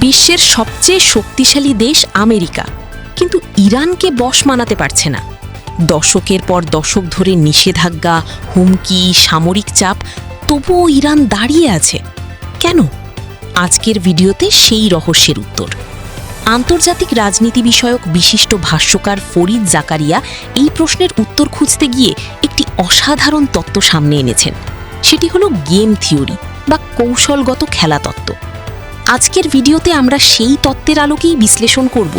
বিশ্বের সবচেয়ে শক্তিশালী দেশ আমেরিকা, কিন্তু ইরানকে বশ মানাতে পারছে না। দশকের পর দশক ধরে নিষেধাজ্ঞা, হুমকি, সামরিক চাপ, তবুও ইরান দাঁড়িয়ে আছে কেন? আজকের ভিডিওতে সেই রহস্যের উত্তর। আন্তর্জাতিক রাজনীতি বিষয়ক বিশিষ্ট ভাষ্যকার ফরিদ জাকারিয়া এই প্রশ্নের উত্তর খুঁজতে গিয়ে একটি অসাধারণ তত্ত্ব সামনে এনেছেন। সেটি হলো গেম থিওরি বা কৌশলগত খেলা তত্ত্ব। আজকের ভিডিওতে আমরা সেই তত্ত্বের আলোকেই বিশ্লেষণ করব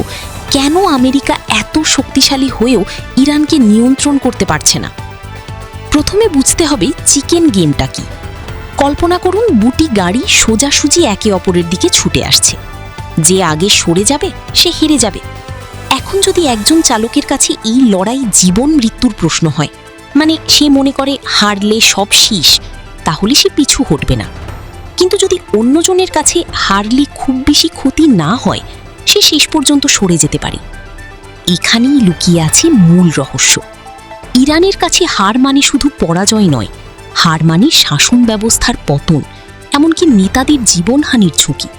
কেন আমেরিকা এত শক্তিশালী হয়েও ইরানকে নিয়ন্ত্রণ করতে পারছে না। প্রথমে বুঝতে হবে চিকেন গেমটা কি। কল্পনা করুন দুটি গাড়ি সোজাসুজি একে অপরের দিকে ছুটে আসছে। যে আগে সরে যাবে সে হেরে যাবে। এখন যদি একজন চালকের কাছে এই লড়াই জীবন মৃত্যুর প্রশ্ন হয়, মানে সে মনে করে হারলে সব শেষ, তাহলে সে পিছু হটবে না। কিন্তু যদি অন্যজনের কাছে হারলে খুব বেশি ক্ষতি না হয়, সে শেষ পর্যন্ত সরে যেতে পারে। এখানেই লুকিয়ে আছে মূল রহস্য। ইরানের কাছে হার মানে শুধু পরাজয় নয়, হার মানে শাসন ব্যবস্থার পতন, এমনকি নেতাদের জীবনহানির ঝুঁকি।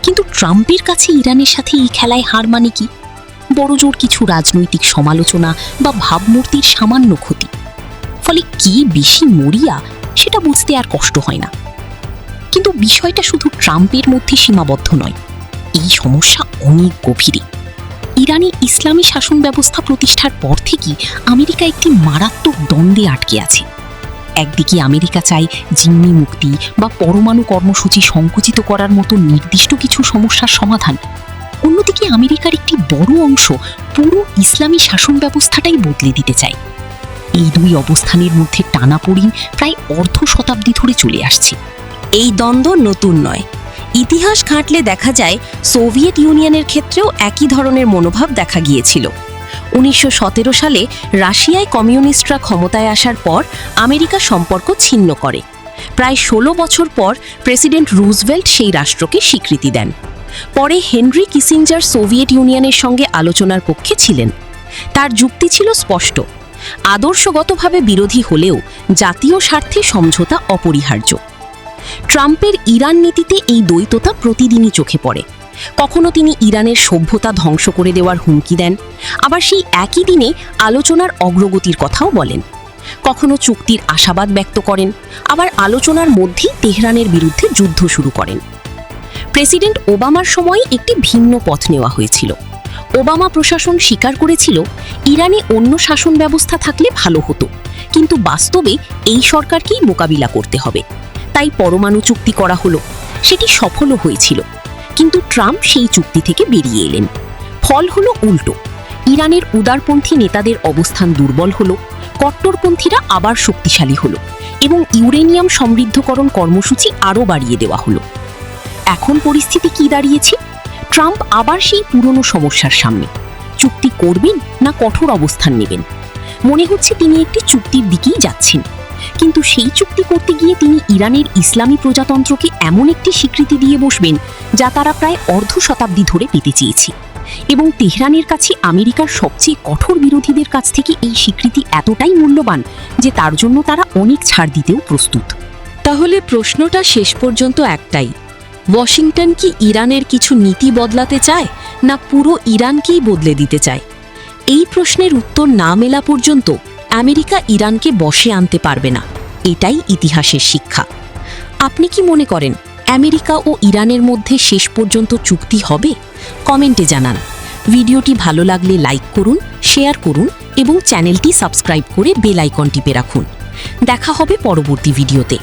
কিন্তু ট্রাম্পের কাছে ইরানের সাথে এই খেলায় হার মানে কি? বড়জোর কিছু রাজনৈতিক সমালোচনা বা ভাবমূর্তির সামান্য ক্ষতি। ফলে কে বেশি মরিয়া সেটা বুঝতে আর কষ্ট হয় না। কিন্তু বিষয়টা শুধু ট্রাম্পের মধ্যে সীমাবদ্ধ নয়, এই সমস্যা অনেক গভীরে। ইরানি ইসলামী শাসন ব্যবস্থা প্রতিষ্ঠার পর থেকেই আমেরিকা একটি মারাত্মক দ্বন্দ্বে আটকে আছে। একদিকে আমেরিকা চায় জিম্মি মুক্তি বা পরমাণু কর্মসূচি সংকুচিত করার মতো নির্দিষ্ট কিছু সমস্যার সমাধান, অন্যদিকে আমেরিকার একটি বড় অংশ পুরো ইসলামী শাসন ব্যবস্থাটাই বদলে দিতে চায়। এই দুই অবস্থানের মধ্যে টানাপোড়েন প্রায় অর্ধ শতাব্দী ধরে চলে আসছে। এই দ্বন্দ্ব নতুন নয়। ইতিহাস ঘাঁটলে দেখা যায় সোভিয়েত ইউনিয়নের ক্ষেত্রেও একই ধরনের মনোভাব দেখা গিয়েছিল। 1917 সালে রাশিয়ায় কমিউনিস্টরা ক্ষমতায় আসার পর আমেরিকা সম্পর্ক ছিন্ন করে। প্রায় 16 বছর পর প্রেসিডেন্ট রুজভেল্ট সেই রাষ্ট্রকে স্বীকৃতি দেন। পরে হেনরি কিসিঞ্জার সোভিয়েত ইউনিয়নের সঙ্গে আলোচনার পক্ষে ছিলেন। তার যুক্তি ছিল স্পষ্ট, আদর্শগতভাবে বিরোধী হলেও জাতীয় স্বার্থে সমঝোতা অপরিহার্য। ট্রাম্পের ইরান নীতিতে এই দ্বৈততা প্রতিদিনই চোখে পড়ে। কখনো তিনি ইরানের সভ্যতা ধ্বংস করে দেওয়ার হুমকি দেন, আবার সেই একই দিনে আলোচনার অগ্রগতির কথাও বলেন। কখনো চুক্তির আশাবাদ ব্যক্ত করেন, আবার আলোচনার মধ্যেই তেহরানের বিরুদ্ধে যুদ্ধ শুরু করেন। প্রেসিডেন্ট ওবামার সময় একটি ভিন্ন পথ নেওয়া হয়েছিল। ওবামা প্রশাসন স্বীকার করেছিল ইরানে অন্য শাসন ব্যবস্থা থাকলে ভালো হতো, কিন্তু বাস্তবে এই সরকারকেই মোকাবিলা করতে হবে। তাই পরমাণু চুক্তি করা হলো। সেটি সফলও হয়েছিল, কিন্তু ট্রাম্প সেই চুক্তি থেকে বেরিয়ে এলেন। ফল হলো উল্টো। ইরানের উদারপন্থী নেতাদের অবস্থান দুর্বল হলো, কট্টরপন্থীরা আবার শক্তিশালী হলো এবং ইউরেনিয়াম সমৃদ্ধকরণ কর্মসূচি আরও বাড়িয়ে দেওয়া হলো। এখন পরিস্থিতি কি দাঁড়িয়েছে? ট্রাম্প আবার সেই পুরনো সমস্যার সামনে। চুক্তি করবেন না কঠোর অবস্থান নেবেন? মনে হচ্ছে তিনি একটি চুক্তির দিকেই যাচ্ছেন, কিন্তু সেই চুক্তি করতে গিয়ে তিনি ইরানের ইসলামী প্রজাতন্ত্রকে এমন একটি স্বীকৃতি দিয়ে বসবেন যা তারা প্রায় অর্ধ শতাব্দী ধরে পেতে চেয়েছে। এবং তেহরানের কাছে আমেরিকার সবচেয়ে কঠোর বিরোধীদের কাছ থেকে এই স্বীকৃতি এতটাই মূল্যবান যে তার জন্য তারা অনেক ছাড় দিতেও প্রস্তুত। তাহলে প্রশ্নটা শেষ পর্যন্ত একটাই, ওয়াশিংটন কি ইরানের কিছু নীতি বদলাতে চায়, না পুরো ইরানকেই বদলে দিতে চায়? এই প্রশ্নের উত্তর না মেলা পর্যন্ত আমেরিকা ইরানকে বশে আনতে পারবে না। এটাই ইতিহাসের শিক্ষা। আপনি কি মনে করেন আমেরিকা ও ইরানের মধ্যে শেষ পর্যন্ত চুক্তি হবে? কমেন্টে জানান। ভিডিওটি ভালো লাগলে লাইক করুন, শেয়ার করুন এবং চ্যানেলটি সাবস্ক্রাইব করে বেল আইকন টিপে রাখুন। দেখা হবে পরবর্তী ভিডিওতে।